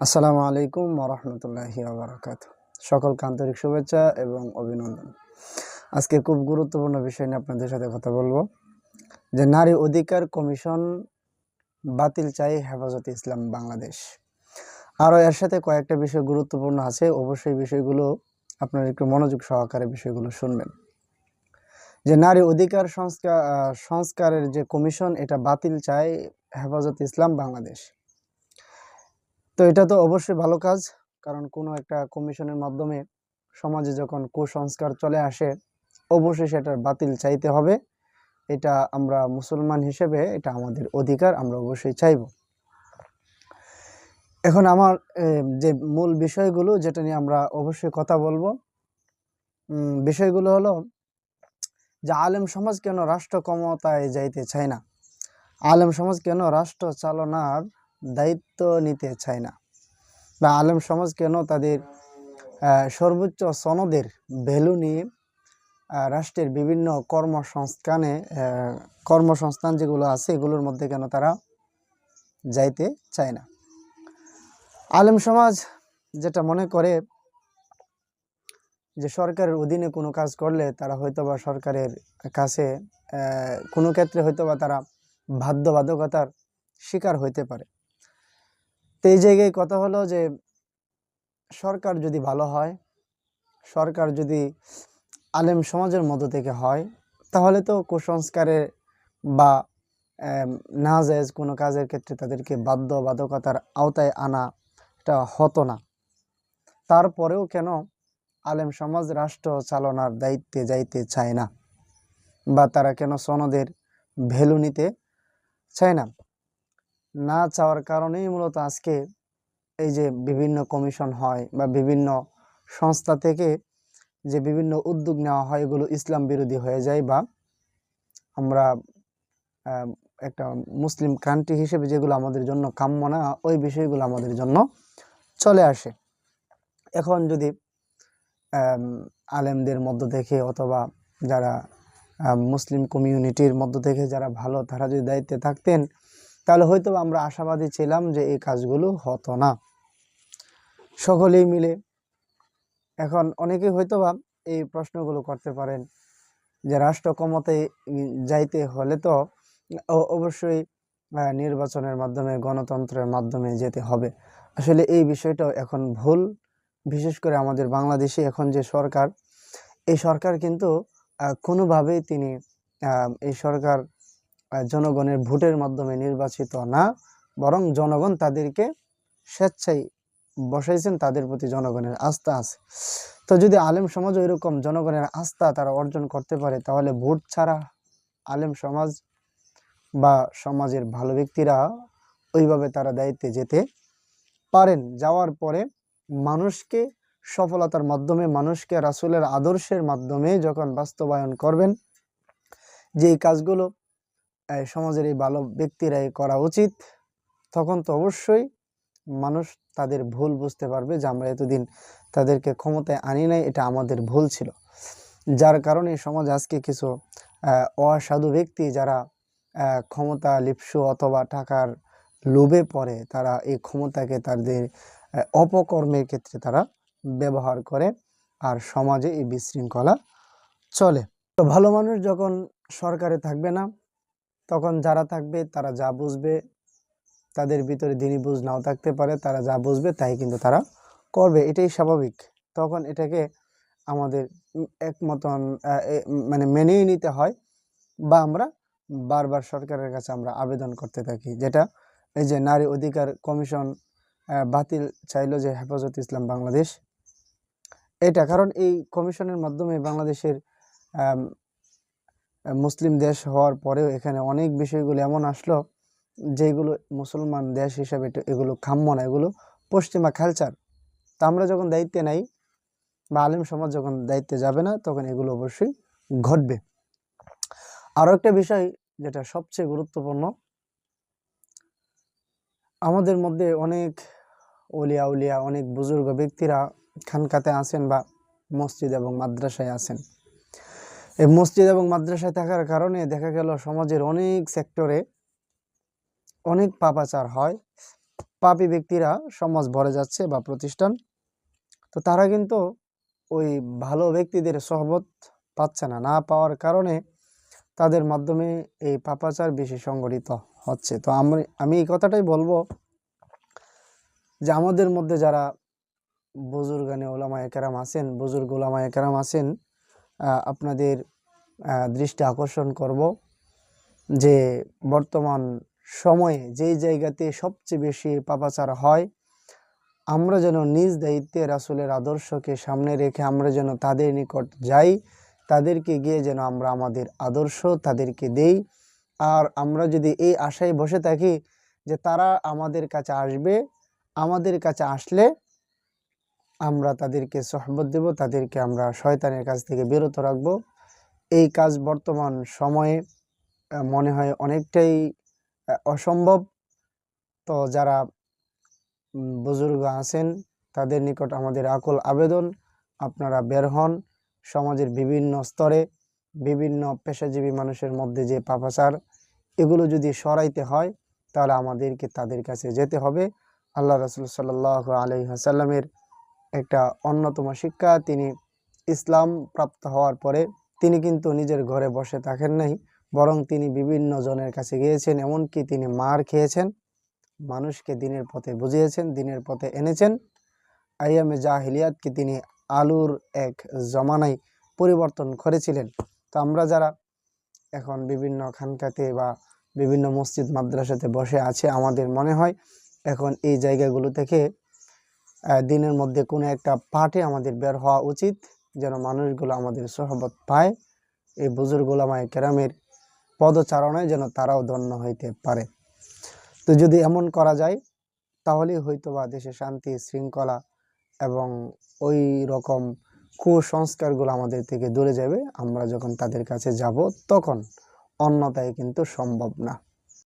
আসসালামু আলাইকুম ওয়া রাহমাতুল্লাহি ওয়া বারাকাতুহু। সকলকে আন্তরিক শুভেচ্ছা এবং অভিনন্দন। আজকে খুব গুরুত্বপূর্ণ বিষয় নিয়ে আপনাদের সাথে কথা বলবো যে নারী অধিকার কমিশন বাতিল চায় হেফাজতে ইসলাম বাংলাদেশ। আরও এর সাথে কয়েকটা বিষয় গুরুত্বপূর্ণ আছে, অবশ্যই বিষয়গুলো আপনারা একটু মনোযোগ সহকারে বিষয়গুলো শুনবেন। যে নারী অধিকার সংস্কারের যে কমিশন, এটা বাতিল চায় হেফাজতে ইসলাম বাংলাদেশ। তো এটা তো অবশ্যই ভালো কাজ, কারণ কোনো একটা কমিশনের মাধ্যমে সমাজে যখন কুসংস্কার চলে আসে অবশ্যই সেটার বাতিল চাইতে হবে। এটা আমরা মুসলমান হিসেবে এটা আমাদের অধিকার, আমরা অবশ্যই চাইব। এখন আমার যে মূল বিষয়গুলো যেটা নিয়ে আমরা অবশ্যই কথা বলবো, বিষয়গুলো হলো যে আলেম সমাজ কেন রাষ্ট্র ক্ষমতায় যাইতে চায় না, আলেম সমাজ কেন রাষ্ট্র চালনার দায়িত্ব নিতে চায় না, বা আলেম সমাজ কেন তাদের সর্বোচ্চ সনদের ভ্যালু নিয়ে রাষ্ট্রের বিভিন্ন কর্মসংস্থান যেগুলো আছে এগুলোর মধ্যে কেন তারা যাইতে চায় না। আলেম সমাজ যেটা মনে করে যে সরকারের অধীনে কোনো কাজ করলে তারা হয়তোবা সরকারের কাছে কোনো ক্ষেত্রে হয়তোবা তারা বাধ্যবাধকতার শিকার হইতে পারে। তো এই জায়গায় কথা হলো যে সরকার যদি ভালো হয়, সরকার যদি আলেম সমাজের মধ্য থেকে হয়, তাহলে তো কুসংস্কারে বা নাজায়েজ কোনো কাজের ক্ষেত্রে তাদেরকে বাধ্যবাধকতার আওতায় আনা এটা হতো না। তারপরেও কেন আলেম সমাজ রাষ্ট্র চালনার দায়িত্বে যাইতে চায় না, বা তারা কেন সনদের ভ্যালু নিতে চায় না? না চাওয়ার কারণেই মূলত আজকে এই যে বিভিন্ন কমিশন হয় বা বিভিন্ন সংস্থা থেকে যে বিভিন্ন উদ্যোগ নেওয়া হয় এগুলো ইসলাম বিরোধী হয়ে যায়, বা আমরা একটা মুসলিম কান্ট্রি হিসেবে যেগুলো আমাদের জন্য কাম্য না ওই বিষয়গুলো আমাদের জন্য চলে আসে। এখন যদি আলেমদের মধ্য থেকে অথবা যারা মুসলিম কমিউনিটির মধ্য থেকে যারা ভালো, তারা যদি দায়িত্বে থাকতেন তাহলে হয়তো আমরা আশাবাদী ছিলাম যে এই কাজগুলো হতো না সকলেই মিলে। এখন অনেকেই হয়তোবা এই প্রশ্নগুলো করতে পারেন যে রাষ্ট্র ক্ষমতায় যাইতে হলে তো অবশ্যই নির্বাচনের মাধ্যমে, গণতন্ত্রের মাধ্যমে যেতে হবে। আসলে এই বিষয়টাও এখন ভুল। বিশেষ করে আমাদের বাংলাদেশে এখন যে সরকার, এই সরকার কিন্তু কোনোভাবেই এই সরকার জনগণের ভোটের মাধ্যমে নির্বাচিত না, বরং জনগণ তাদেরকে স্বেচ্ছায় বসাইছেন, তাদের প্রতি জনগণের আস্থা আছে। তো যদি আলেম সমাজ এরকম জনগণের আস্থা তারা অর্জন করতে পারে, তাহলে ভোট ছাড়া আলেম সমাজ বা সমাজের ভালো ব্যক্তিরা ওইভাবে তারা দায়িত্বে যেতে পারেন। যাওয়ার পরে মানুষকে সফলতার মাধ্যমে, মানুষকে রাসূলের আদর্শের মাধ্যমে যখন বাস্তবায়ন করবেন, যে এই কাজগুলো সমাজের এই ভালো ব্যক্তিরাই করা উচিত, তখন তো অবশ্যই মানুষ তাদের ভুল বুঝতে পারবে যে আমরা এতদিন তাদেরকে ক্ষমতায় আনি নাই, এটা আমাদের ভুল ছিল। যার কারণে সমাজ আজকে কিছু অসাধু ব্যক্তি যারা ক্ষমতা লিপ্সু অথবা টাকার লোভে পড়ে, তারা এই ক্ষমতাকে তাদের অপকর্মের ক্ষেত্রে তারা ব্যবহার করে, আর সমাজে এই বিশৃঙ্খলা চলে। তো ভালো মানুষ যখন সরকারে থাকবে না, তখন যারা থাকবে তারা যা বুঝবে, তাদের ভিতরে দিনই বুঝ নাও থাকতে পারে, তারা যা বুঝবে তাই কিন্তু তারা করবে, এটাই স্বাভাবিক। তখন এটাকে আমাদের একমতন মানে মেনেই নিতে হয়, বা আমরা বারবার সরকারের কাছে আমরা আবেদন করতে থাকি, যেটা এই যে নারী অধিকার কমিশন বাতিল চাইলো যে হেফাজতে ইসলাম বাংলাদেশ, এটা কারণ এই কমিশনের মাধ্যমে বাংলাদেশের মুসলিম দেশ হওয়ার পরেও এখানে অনেক বিষয়গুলো এমন আসলো যেগুলো মুসলমান দেশ হিসাবে এগুলো কাম্য না, এগুলো পশ্চিমা কালচার। তা আমরা যখন দায়িত্বে নাই বা আলেম সমাজ যখন দায়িত্বে যাবে না, তখন এগুলো অবশ্যই ঘটবে। আরও একটা বিষয় যেটা সবচেয়ে গুরুত্বপূর্ণ, আমাদের মধ্যে অনেক উলিয়া অনেক বুজুর্গ ব্যক্তিরা খানকাতে আছেন বা মসজিদ এবং মাদ্রাসায় আছেন। এই মসজিদ এবং মাদ্রাসায় থাকার কারণে দেখা গেল সমাজের অনেক সেক্টরে অনেক পাপাচার হয়, পাপী ব্যক্তিরা সমাজ ভরে যাচ্ছে বা প্রতিষ্ঠান, তো তারা কিন্তু ওই ভালো ব্যক্তিদের সহবত পাচ্ছে না, না পাওয়ার কারণে তাদের মাধ্যমে এই পাপাচার বেশি সংগঠিত হচ্ছে। তো আমি এই কথাটাই বলবো যে আমাদের মধ্যে যারা বুজুর্গানে ওলামায়ে কেরাম আছেন, বুজুর্গ ওলামায়ে কেরাম আছেন, আপনাদের দৃষ্টি আকর্ষণ করব যে বর্তমান সময়ে যেই জায়গাতে সবচেয়ে বেশি পাপাচার হয়, আমরা যেন নিজ দায়িত্বে রাসূলের আদর্শকে সামনে রেখে আমরা যেন তাদের নিকট যাই, তাদেরকে গিয়ে যেন আমরা আমাদের আদর্শ তাদেরকে দেই। আর আমরা যদি এই আশায় বসে থাকি যে তারা আমাদের কাছে আসবে, আমাদের কাছে আসলে আমরা তাদেরকে সহবত দেব, তাদেরকে আমরা শয়তানের কাছ থেকে বিরত রাখব, এই কাজ বর্তমান সময়ে মনে হয় অনেকটাই অসম্ভব। তো যারা বুজুর্গ আছেন তাদের নিকট আমাদের আকুল আবেদন, আপনারা বের হন। সমাজের বিভিন্ন স্তরে বিভিন্ন পেশাজীবী মানুষের মধ্যে যে পাপাচার, এগুলো যদি সরাইতে হয় তাহলে আমাদেরকে তাদের কাছে যেতে হবে। আল্লাহ রাসূল সাল্লাল্লাহু আলাইহি ওয়াসাল্লামের একটা অন্যতম শিক্ষা, তিনি ইসলাম প্রাপ্ত হওয়ার পরে তিনি কিন্তু নিজের ঘরে বসে থাকেন নাই, বরং তিনি বিভিন্ন জনের কাছে গিয়েছেন, এমনকি তিনি মার খেয়েছেন, মানুষকে দিনের পথে বুঝিয়েছেন, দিনের পথে এনেছেন। আইয়ামে জাহিলিয়াতকে তিনি আলুর এক জমানায় পরিবর্তন করেছিলেন। তো আমরা যারা এখন বিভিন্ন খানকাতে বা বিভিন্ন মসজিদ মাদ্রাসাতে বসে আছে, আমাদের মনে হয় এখন এই জায়গাগুলো থেকে দিনের মধ্যে কোনো একটা পাঠে আমাদের বের হওয়া উচিত, যেন মানুষগুলো আমাদের সহবত পায়, এই বুজুর্গ ওলামায়ে কেরামের পদচারণায় যেন তারাও ধন্য হইতে পারে। তো যদি এমন করা যায় তাহলেই হয়তোবা দেশে শান্তি শৃঙ্খলা এবং ওই রকম কুসংস্কারগুলো আমাদের থেকে দূরে যাবে। আমরা যখন তাদের কাছে যাব তখন, অন্যথায় কিন্তু সম্ভব না।